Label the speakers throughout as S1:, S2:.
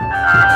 S1: မ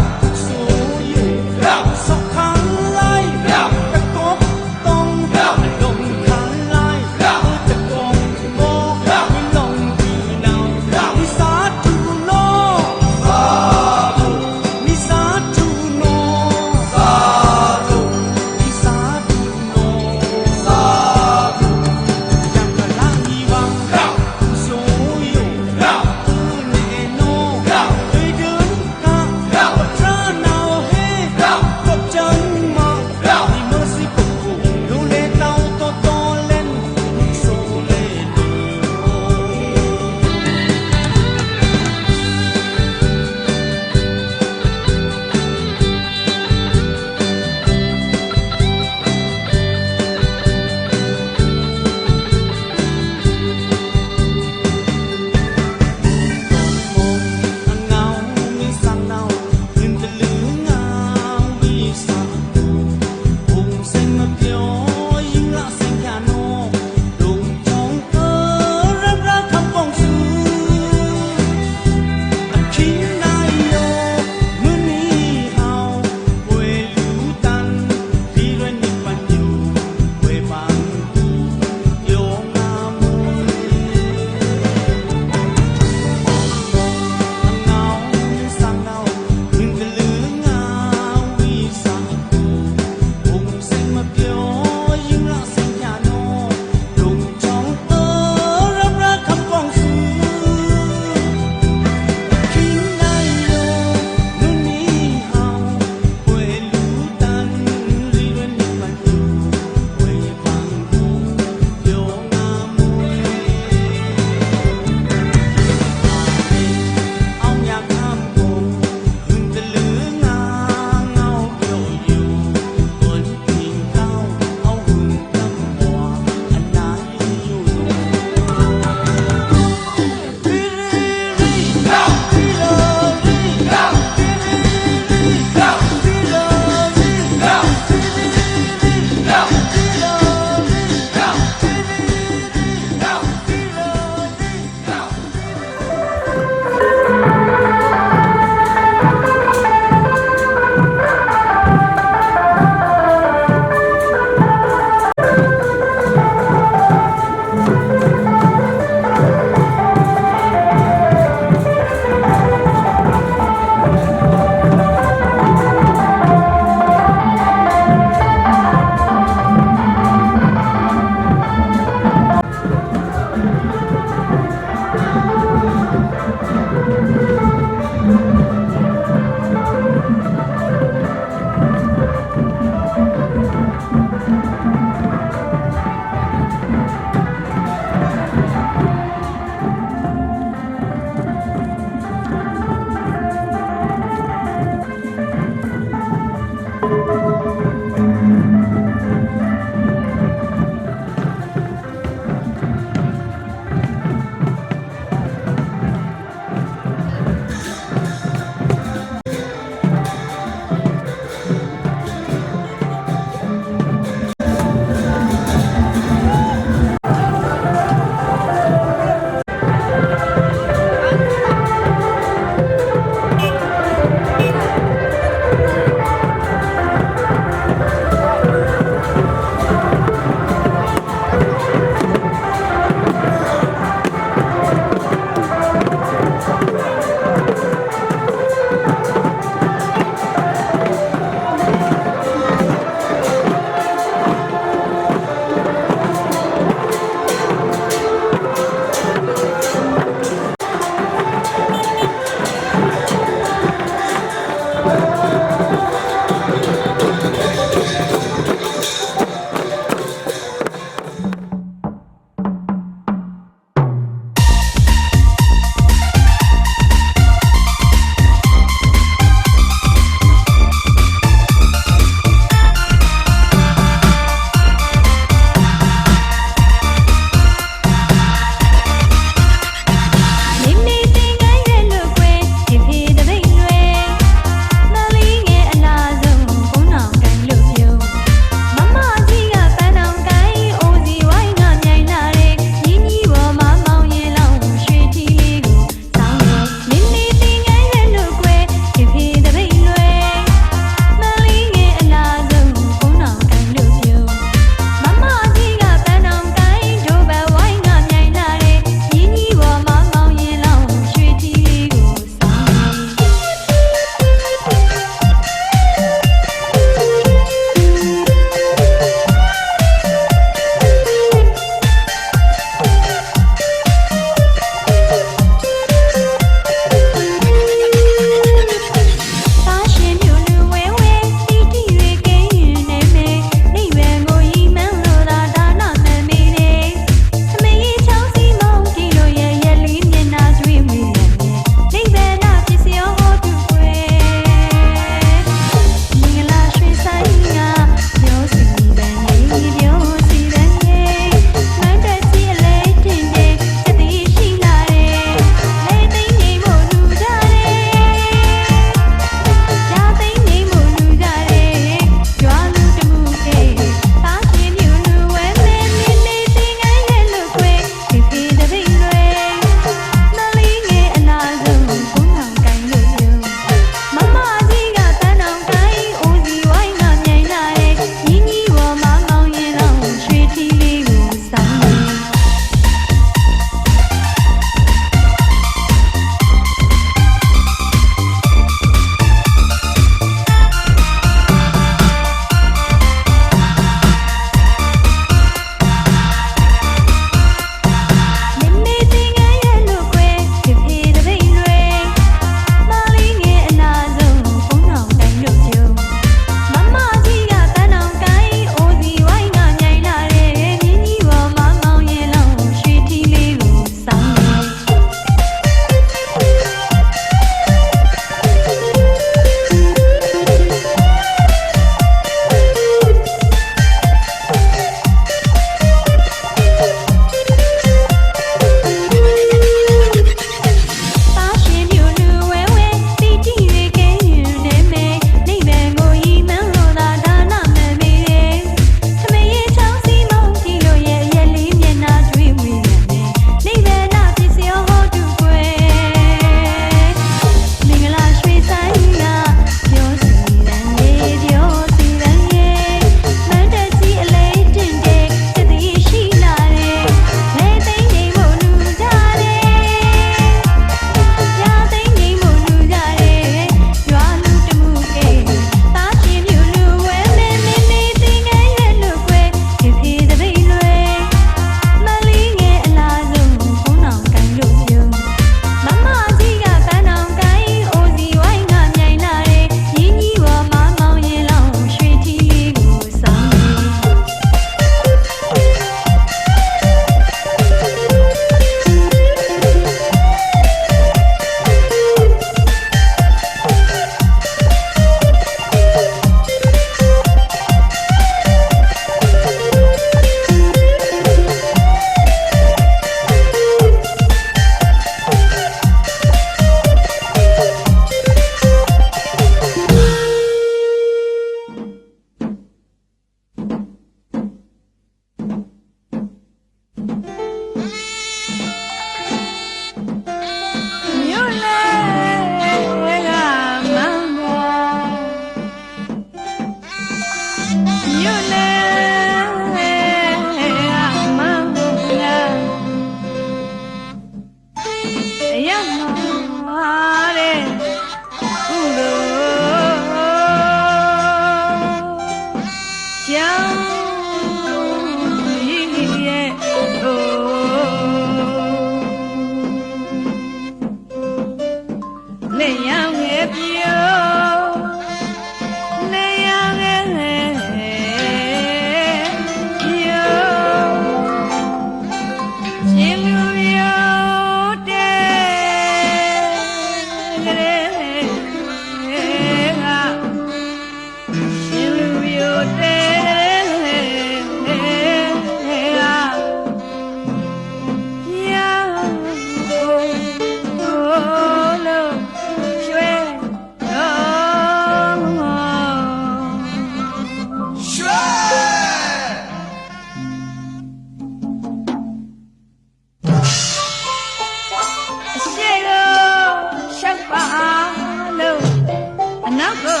S1: နောက်ကို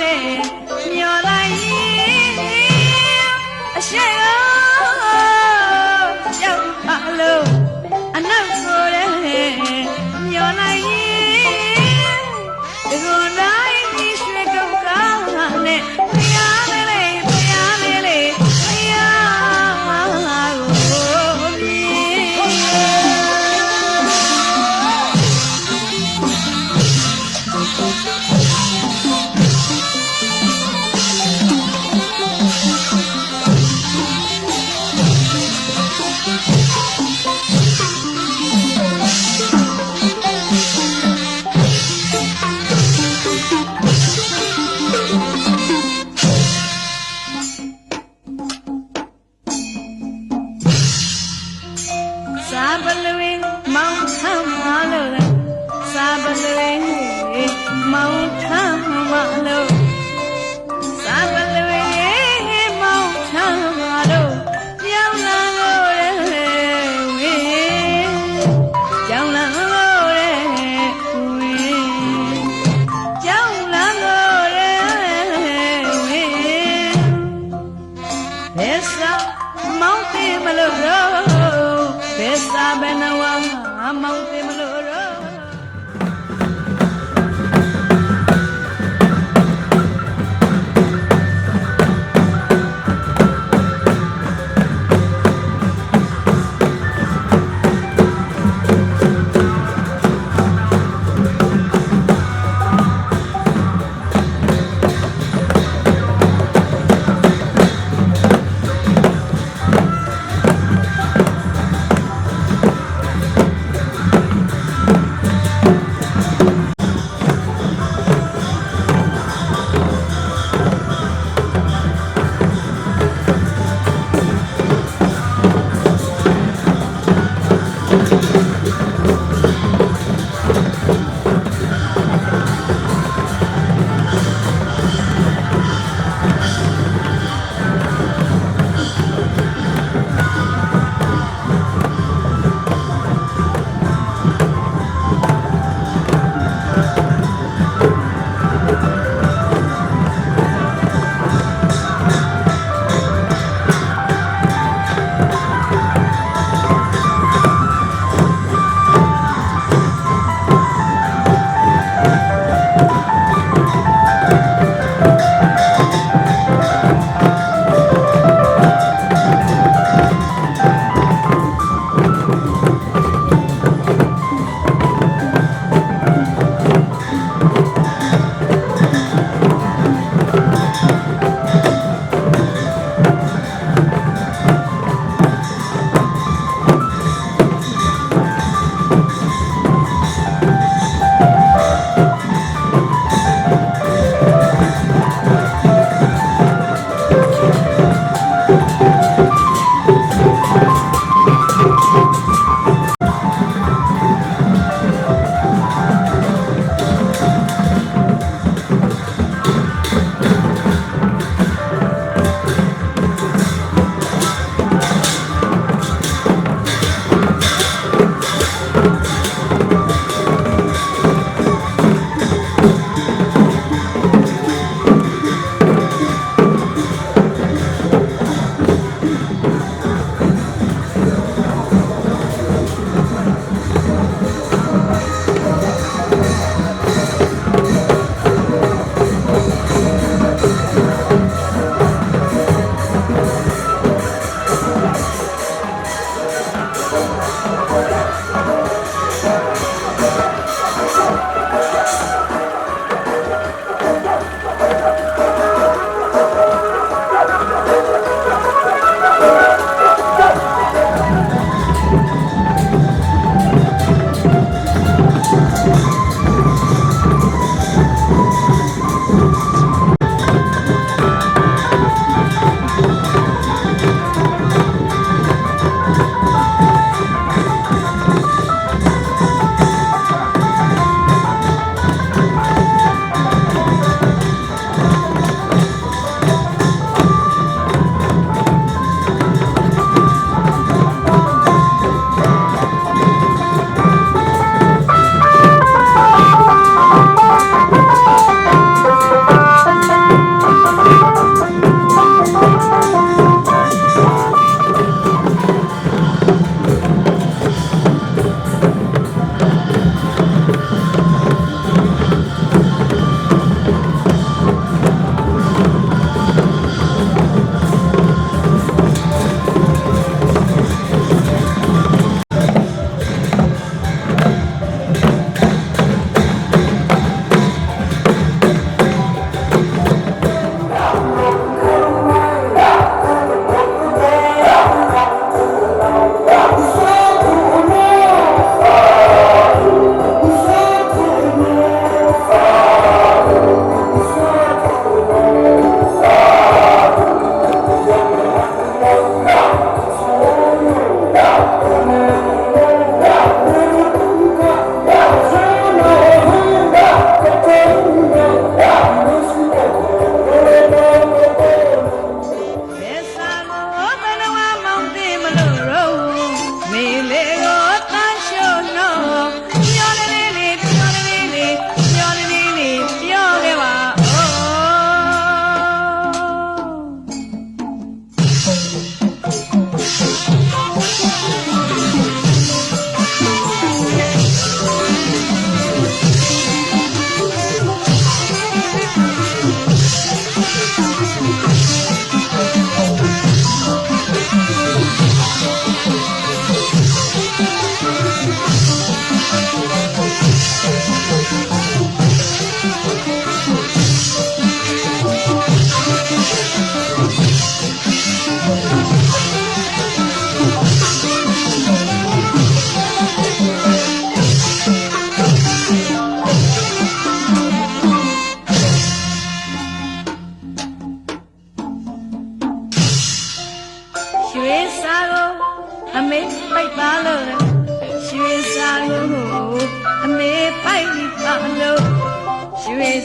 S1: တဲ့မျောလိုက်အရှိရောက်ပါလို့အနောက်ကိုတဲ့မျောလိုက်ဒီကိုတိုင်းဒီရွှေကုန်းကားနဲ့ဖျားလေးလေးဖျားလေးလေးဖျားကိုပြေစာပလွေမောင်ထမ်းမလို့စာပလွေမောင်ထမ်းမလို့စာပလွေမောင်ထမ်းမလို့ကြောင်းလာလို့ဝေးကြောင်းလာလို့ဝေးကြောင်းလာလို့ဝေးဘယ်စာမောင်တယ်မလို့ဘယ်စာဘယ်နဝမောင်တယ်မလို့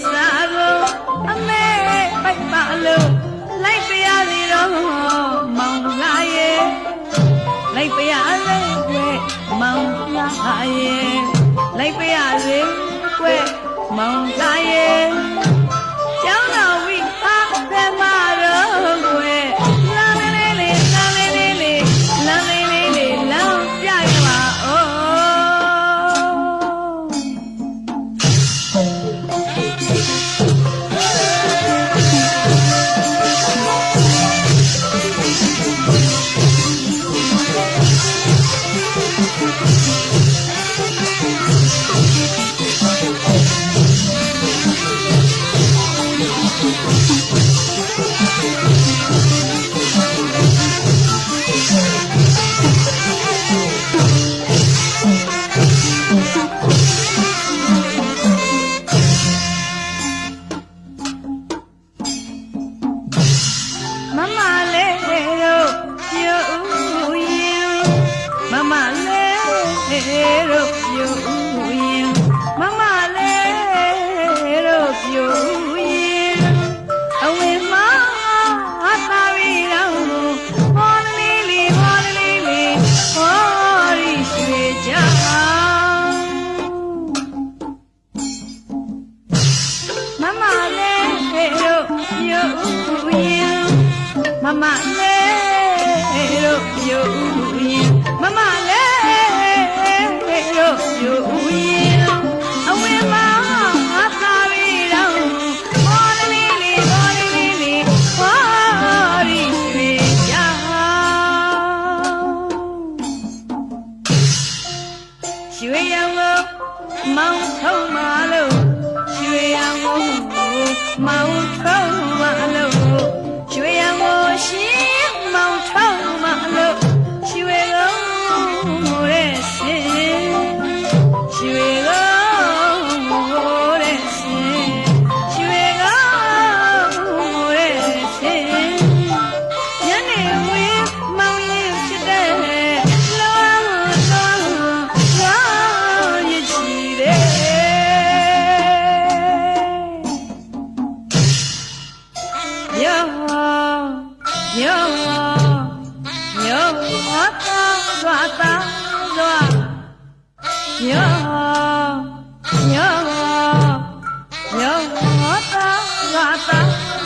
S1: စားကိုအမေပိုက်ပါလို့လိုက်ပြရစီတော့မောင်လာရဲ့လိုက်ပြရလေကွယ်မောင်လာရဲ့လိုက်ပြရစေကွယ်မောင်လာရဲ့ကျောင်းတော်ဝိအားဓမ္မတော်ကွယ်လာလေးလေးလာလေးလေးလာလေးလေးလောင်းပြရပါဦးမလေးတို့ပြူရင်မမလေးတို့ပြူရင်အဝေးမှာသာပြီးတော့ဘောလေးလေးဘောလေးလေးဘောရီရွှေကြောင်ရွှေရောင်ကိုမောင်ထုံးမလို့ရွှေရောင်ကိုမောင်ထုံးမလို့ရွှေရောင်ကိုရှင်မောင်ထုံးမလို့ရွှေကိုတဲ့စင်ရွှေကိုတဲ့စင်ရွှေကိုတဲ့စင်ညနေဝေးမောင်ရင်ဖြစ်တဲ့လောရချီတဲ့ယောသာသာယောသာ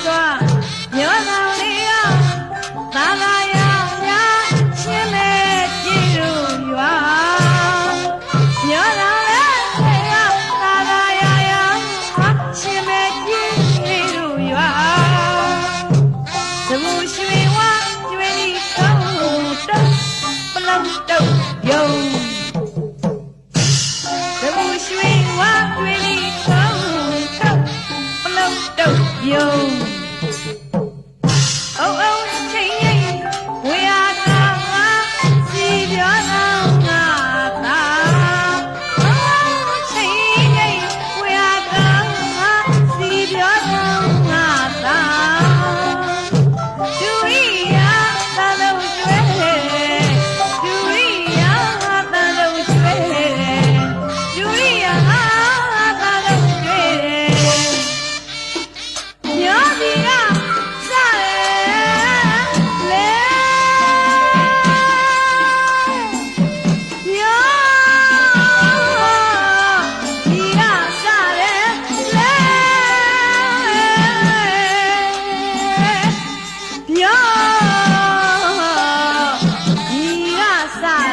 S1: သာယောသာလေးရသာသာရညာချင်းမဲ့ကြည့်လို့ရွာယောသာလေးရသာသာရချင်းမဲ့ကြည့်လို့ရွာသဘူရွှေဝါကျွေးလီတုံးတုံးပလုံးတုံးယုံသဘူရွှေဝါကျွေးလီတုံးတုံးပလုံးတုံးယုံအုံအုံချင်းရင်ဝေယာသာစီပြောတော်ငါသာအုံအုံချင်းရင်ဝေယာသာစီပြောတော်ငါသာဒူရိယာသာလုံးကျွဲဒူရိယာသာလုံးကျွဲဒူရိယာသာလုံးကျွဲညောဒီကစားလေညောဒီကစားလေညောဒီကစား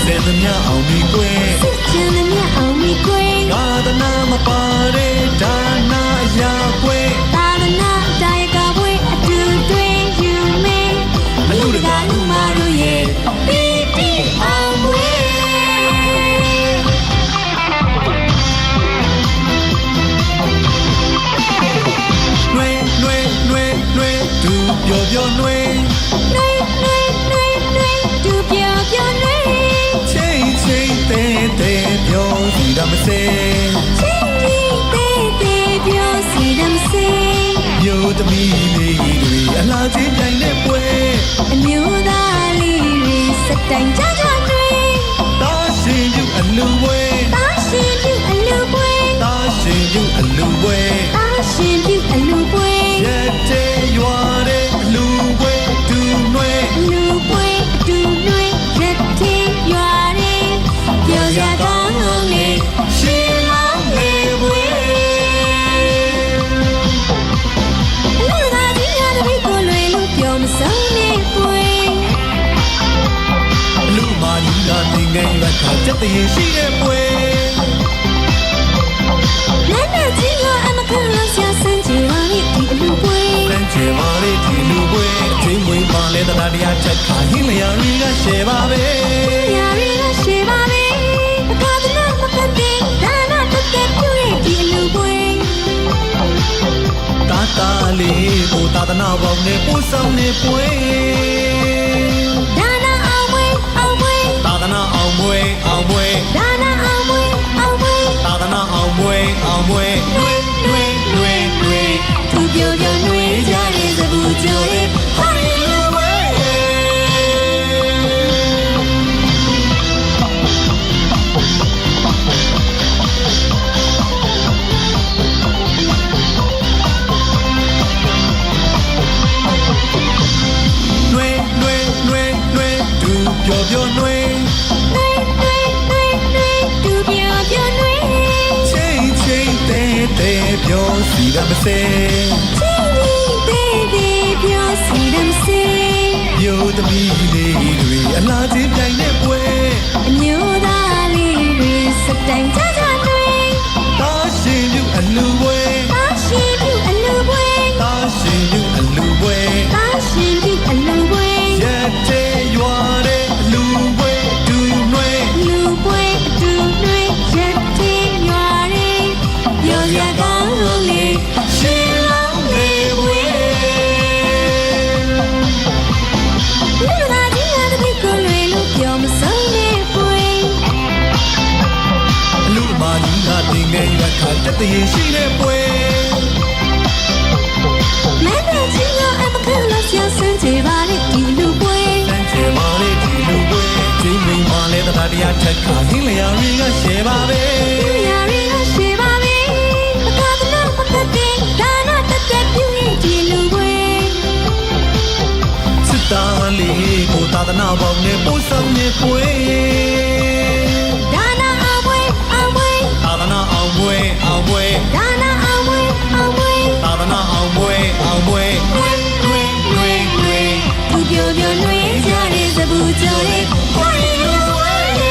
S2: စစ်သမျှအောင်ပြီကွယ်
S1: စစ်ချင်တဲ့မြတ်အောင်မိကွယ်
S2: သာသနာမပါတဲ့ဒါနာရာကွယ်
S1: သာသနာတိုင်းကပွဲအတူတွင်ယူမေအလူတကာလူမာတို့ရဲ့ပီတိအောင်ပွဲ
S2: နှွေနှွေနှွေနှွေသူပျော်ပျော်နှွေ
S1: နှွေနှွေနှွေနှွေသူပြောပြောနှွေ
S2: ချိန်ချိန်တဲ့တဲ့ပျော်စီရမစေ
S1: ချင်းကြီးသေးသေးပြောစီဒမ်စေ
S2: မြို့သမီးလေးတွေအလားချင်းပြိုင်တဲ့ပွဲ
S1: အမျိုးသားလေးတွေစတိုင်ကြကြနှွေ
S2: တာရှင်ပြုအလူပွဲ
S1: တာရှင်ပြုအလူပွဲ
S2: တာရှင်ပြုအလူပွဲ
S1: တာရှင်ပြုအလူပွဲ
S2: ရက်တဲ့ရွာတဲ့အလူပွဲသူနှွေ
S1: အလူပွဲအတူနှွေရက်သေးရွာတွေပြောစရာကောင်းလုံးလေး
S2: ရှင်မောင်လေးပွဲ
S1: အလူကကြီးရတဲ့ဘိတ်ကိုလွယ်လို့ပြောမဆုံးနဲ့ပွဲ
S2: အလူမာကြီးကတင်ငယ်ရခါစက်တရင်ရှိတဲ့ပွဲ
S1: နာနာကြီးကအမခံလို့ဆရာစမ်းကြည့်ပါလိဒီအလူပွဲ
S2: တန်းချေပါလေဒီလူပွဲအချင်းဝင်ပါလေတရားတရားချက်ခါဟင်းလျာရီကရှယ်ပါပဲ
S1: ရာရီကရှိပါပဲအခါတနာမကတဲ့ဒါနာတက်တဲ့ပြည့်ဒီအလူပွဲ
S2: တာတာလေးကိုသာသနာပေါင်းနဲ့ပို့ဆောင်နေပွဲ
S1: ဒါနာအောင်ပွဲအောင်ပွဲ
S2: သာသနာအောင်ပွဲအောင်ပွဲ
S1: ဒါနာအောင်ပွဲအောင်ပွဲ
S2: သာသနာအောင်ပွဲအောင်ပွဲနှွေနှွေနှွေနှွေ
S1: သူပြောပြောနှွေးကြတဲ့သဘူကျော်ရဲ့ဟိုင်းလူပွဲ
S2: နှွေနှွေနှွေနှွေသူပျော်ပျော်နှွေ
S1: နှွေနှွေနှွေနှွေသူပြောပြောနှွေ
S2: ချိန်ချိန်တဲ့တဲ့ပျော်စီရမစေ
S1: ချင်းကြီးသေးသေးပြောစီဒမ်စေ
S2: မြို့သမီးလေးတွေအလားချင်းပြိုင်တဲ့ပွဲ
S1: အမျိုးသားလေးတွေစတိုင်ကြကြနှွေ
S2: တာရှင်ပြုအလူပွဲ
S1: တာရှင်ပြုအလူပွဲ
S2: တာရှင်ပြုအလူပွဲ
S1: တာရှင်ပြုအလူပွဲ
S2: ရက်တဲ့ရွာတဲ့အလူပွဲသူနှွေ
S1: လူပွဲအတူနှွေရက်သေးရွာတွေပြောစရာကောင်းလို့လေ
S2: ရှင်လောင်းလေးပွဲ
S1: လူကကြီးရတဲ့ဘိတ်ကိုလွယ်လို့ပြောမဆုံးနဲ့ပွဲ
S2: အလူမာကြီးကတင်ငယ်ရခါတက်တရင်ရှိတဲ့ပွဲ
S1: မင်းတို့ကြီးကအမခံလို့ဆရာစမ်းကြည့်ပါလေဒီလူပွဲ
S2: တန်းချေပါလေဒီလူပွဲချင်းမိန်ပါလေတရားတရားချက်ခါဟင်းလျာရီကရှယ်ပါပဲ
S1: ရာရီကရှိပါပဲအခါတနာမကတဲ့ဒါနာတက်တဲ့ပြည့်ဒီလူပွဲ
S2: စစ်သားလေးကိုသာသနာပေါင်းနဲ့ပို့ဆောင်နေပွဲ
S1: ဒါနာအောင်ပွဲအောင်ပွဲ
S2: သာသနာအောင်ပွဲအောင်ပွဲ
S1: ဒါနာအောင်ပွဲအောင်ပွဲ
S2: သာသနာအောင်ပွဲအောင်ပွဲနှွေနှွေနှွေနှွေ
S1: သူပြောပြောနှွေးကြတဲ့သဘူကျော်ရဲ့ဟိုင်းလူပွဲ
S2: နှ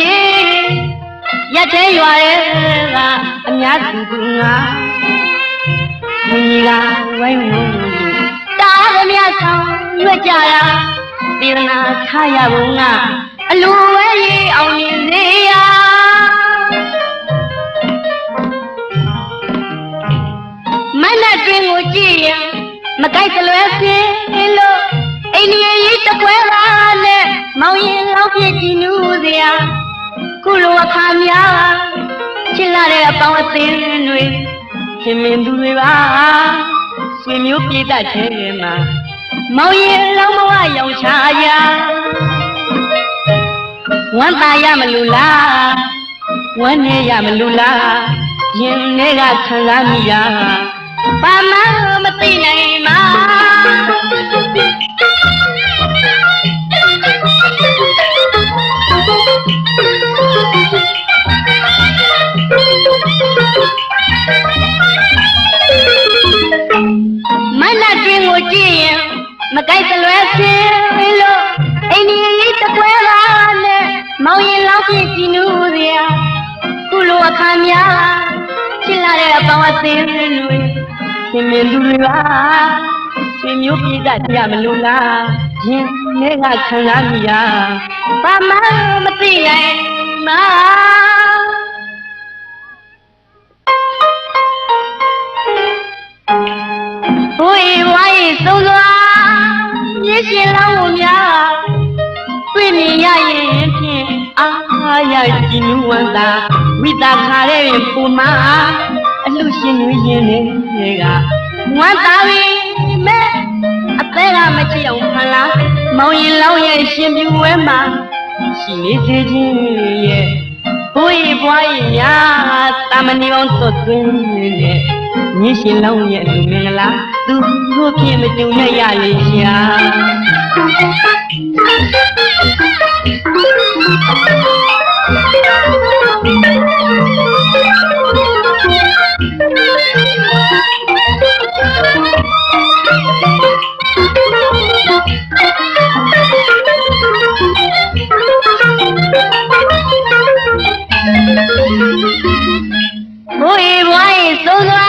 S3: ရေရက်သေးရွာရဲ့ကအများသူကငါမင်းကဝိုင်းဝန်းတားရမြဆောင်ရွက်ကြတာတေရနာထားရဘုံကအလိုဝဲရေအောင်မြင်စေရမနဲ့တွင်ကိုကြည့်ရင်မကြိုက်ကြလွဲစင်းလို့အိန္ဒိယကြီးတပွဲပါနဲ့မောင်ရင်လောက်ပြည့်ကြည်နူးစရာခုလိုအခါများချစ်လာတဲ့အပေါင်းအသင်းတွေခင်မင်းသူတွေပါဆွေမျိုးပြေးတတ်တဲ့မှာမောင်ရင်လောင်းမဝရောင်ချရာဝမ်းသာရမလို့လားဝမ်းနေရမလို့လားရင်ထဲကခံစားမိတာဘာမှမသိနိုင်မှာမနက်တွင်ကိုကြည့်ရင်မကြိုက်သလွဲစင်းလို့အိန္ဒိယကြီးတပွဲပါနဲ့မောင်ရင်လောက်ပြည့်ကြည်နူးစရာခုလိုအခါများချစ်လာတဲ့အပေါင်းအသင်းတွေခင်မင်းသူတွေပါဆွေမျိုးပြေးတတ်ရမလို့လားရင်ထဲကခံစားမိတာဘာမှမသိနိုင်မှာဘိုးအေးဝိုင်းသုံးစွာမြစ်ရှင်လောင်းကိုများတွေ့မြင်ရရင်ဖြင့်အားရကြည်နူးဝမ်းသာဝိတာခါတဲ့ပူမအလှရှင်တွေရင်တွေကဝမ်းသာပြီမဲ့အသေးကမချစ်အောင်ဖလားမောင်ရင်လောင်းရဲ့ရှင်ပြူဝဲမှာရှိနေစေခြင်းရဲ့ဘိုးအေးဘွားရဲ့ညာတာမဏိအောင်သွတ်သွင်းနဲ့မြစ်ရှင်လောင်းရဲ့လူမင်္ဂလာသူတို့ဖြင့်မကြုံရရလေရှာဘိုးအေးဘွားရဲ့သုံးစွာ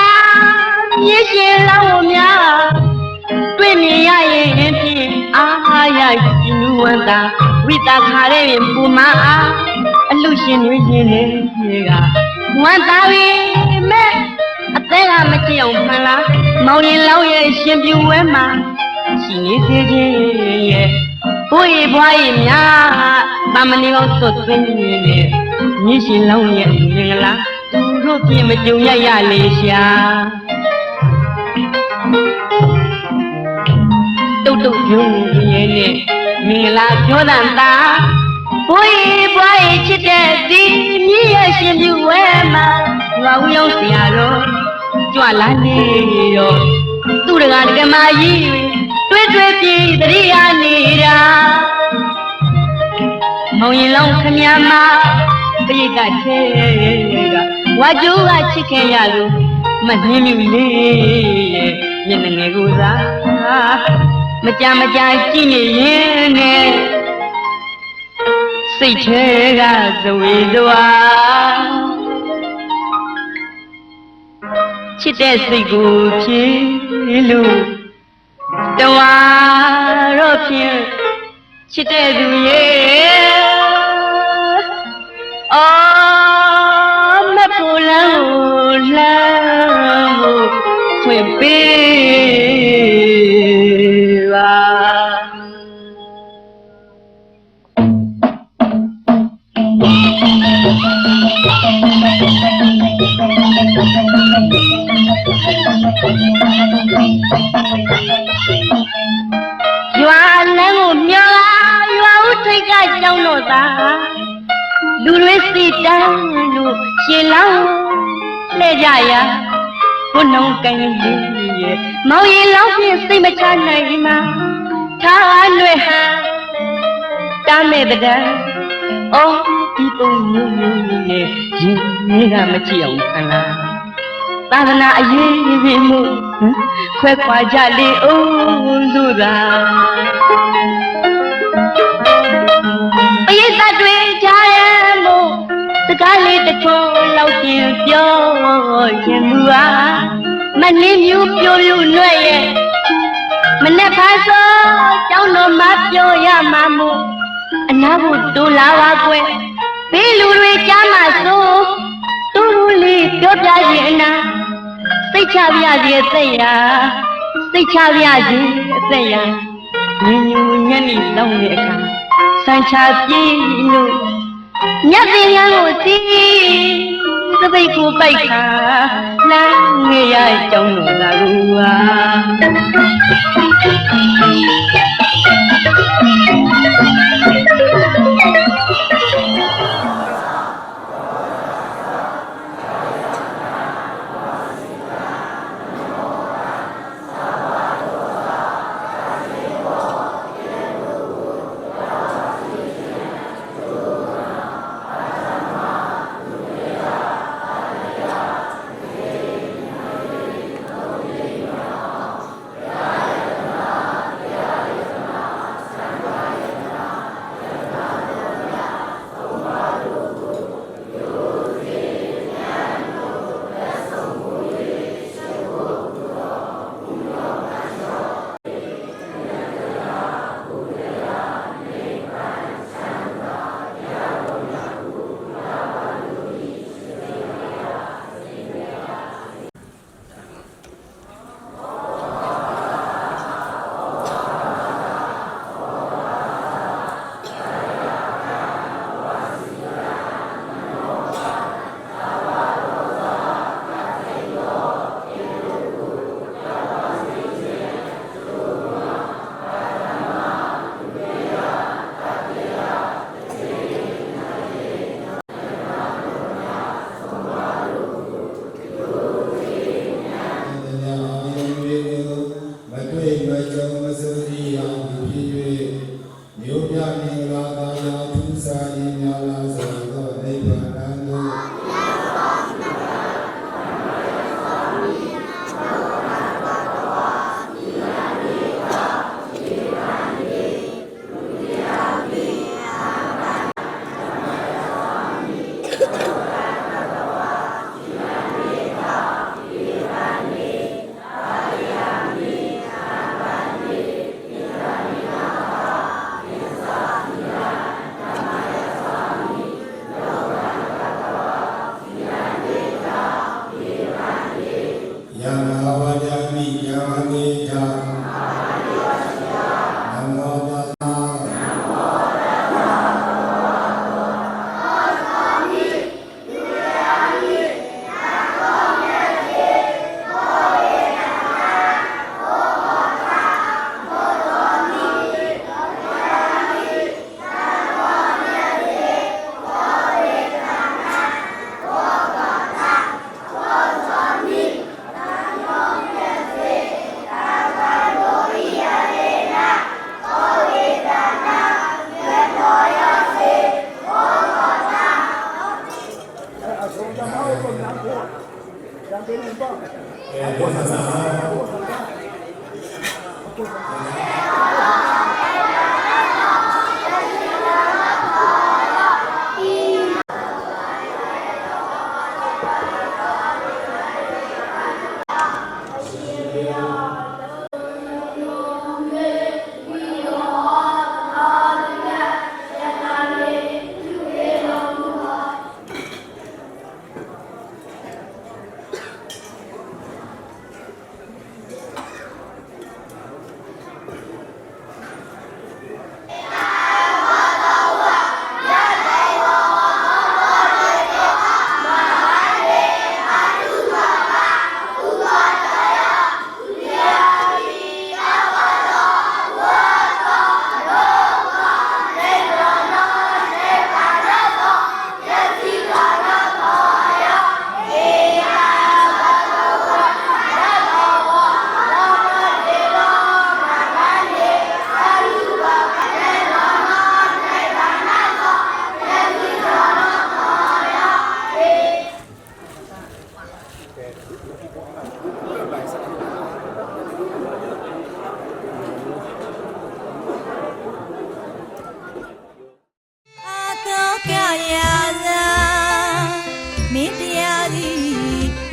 S3: မြစ်ရှင်လောင်းကိုများတွေ့မြင်ရရင်ဖြင့်အားရကြည်နူးဝမ်းသာဝိတာခါတဲ့ပူမအလှရှင်တွေရင်တွေကဝမ်းသာပြီမဲ့အသေးကမကြည့်အောင်ဖန်လားမောင်ရင်လောင်းရဲ့ရှင်ပြူဝဲမှာရှိနေစေခြင်းရဲ့ဘိုးအေးဘွားရဲ့များတာမဏိအောင်သွတ်သွင်းနေတဲ့မြစ်ရှင်လောင်းရဲ့လူမင်္ဂလာသူတို့ပြင်မကြုံရရလေရှာတုတ်တုတ်ယုံရဲ့နဲ့မင်္ဂလာပြောတန်တာဘိုးအေးဘွားရဲ့ချစ်တဲ့ဒီမြစ်ရဲ့ရှင်ပြူဝဲမှာရွာဦးရောက်เสียတော့ကြွလာနေတော့သူတကာတကမာကြီးတွေ့တွေ့ပြေးတရိယာနေတာမောင်ရင်လောင်းခမည်းမပြိတ္တထဲကဝါကျိုးကချစ်ခင်ရလို့မနှင်းမြူလေးရဲ့မျက်နှာငယ်ကိုစားမကြကြည့်နေရင်နဲ့စိတ်ထဲကသဝေသွားချစ်တဲ့စိတ်ကိုဖြည့်လို့တဝါတော့ဖြင့်ချစ်တဲ့သူရဲ့အော်မပူလန်းကိုလှမ်းဖို့ဖွင့်ပေးပါရွာလန်းကိုမျောရွာဦးထိတ်ကကြောင်းတော့သာလူတွေစီတန်းလို့ရှည်လောင်းလှဲ့ကြရာဘုနှုံကိုင်းလေးရဲ့မောင်ရင်လောင်းဖြင့်စိတ်မချနိုင်မှာထားလွယ်ဟန်တားမဲ့တဲ့အော်ဒီပုံမျိုးနဲ့ရင်ကမကြည့်အောင်ခလားသာသနာအရေးကြီးမှုခွဲခွာကြလေအောင်ဆိုတာ ရေးသားတွေကြားရမို့စကားလေးတစ်ခုလောက်ပြင်ပြောရင်မူဟာမနှင်းမျိုးပြိုပြိုနှွဲ့ရဲ့မနဲ့ဖားစောကျောင်းတော်မှာပြောရမှာမို့အနာကိုတူလာပါကွယ်ဘေးလူတွေကြားမှာဆိုတူလေးပြောပြရင်အနာစိတ်ချပြစီအသက်ရာစိတ်ချပြစီအသက်ရာညင်ညူညံ့နေလောင်းတဲ့အခါဆန်ချပြေးလို့မြတ်တင်ရန်ကိုစီးသပိတ်ကိုပိုက်ခါလမ်းငယ်ရကြောင်းတော်သာကူဟာ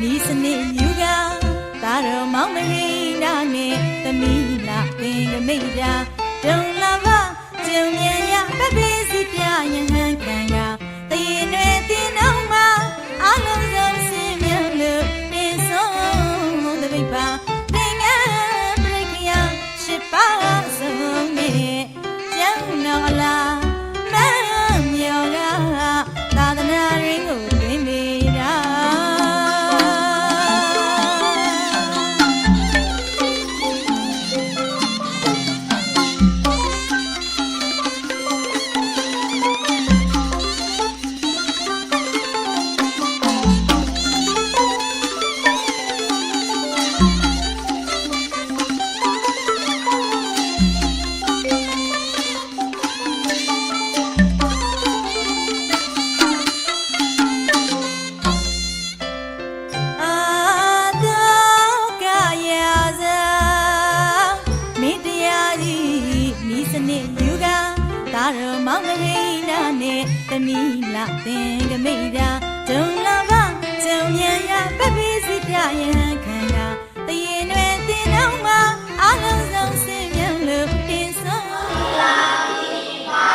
S1: နီးစနစ်ယူကသာတော်မောင်မရိနာနဲ့သမီးလာပင်ကမိတ်တာဒုံလာမကျုံမြန်ရပပင်းစီပြယဟန်ခံကတရင်တွေတင်းအောင်မအလုံးစုံစင်မြလို့တင်ဆုံးတပိတ်ပါသင်္ကန်းပြိခယရှစ်ပါးဆုံးနဲ့ကျောင်းတော်လာမမြော်ကသာသနာရင်းကိုတွင်မိတာမောင်မရိနာနဲ့သမီးလာသင်ကမိတ်တာဒုံလာမကျုံမြန်ရပပင်းစီပြယဟန်ခံကတရင်တွေတင်အောင်မအလုံးစုံစင်မြလို့တင်ဆုံးလာပြီပါ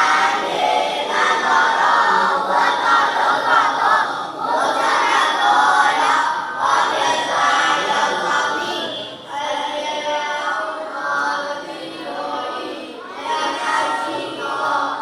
S1: လေသာတော်တော်ဝတ်တော်တော်တော်ဘုရားရတော်ရဘာပြေသာရောက်ပါပြီအရေတော်တော်ဒီလိုဤတရားရှိတော်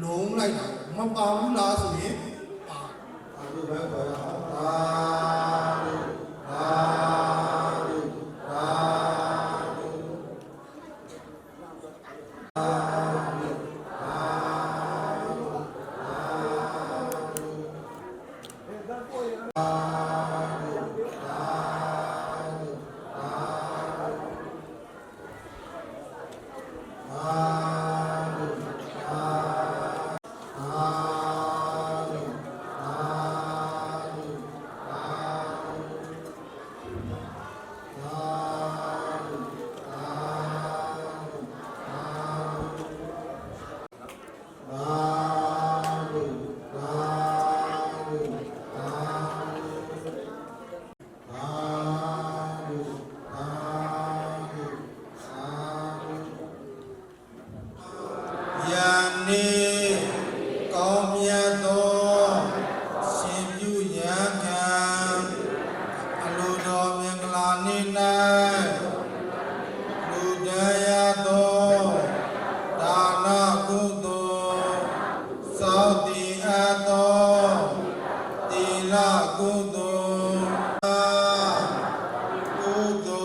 S4: လုံးလိုက်တာမပါဘူးလားဆိုရင်ပါဘုပဲခေါ်ရအောင်သာဓုသာဓုသာဓု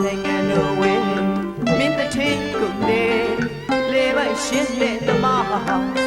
S5: နိုင်ငံတော်ဝဲမင်းတထင်းကိုလေလေပိုက်ရှင်းတဲ့တမဟာ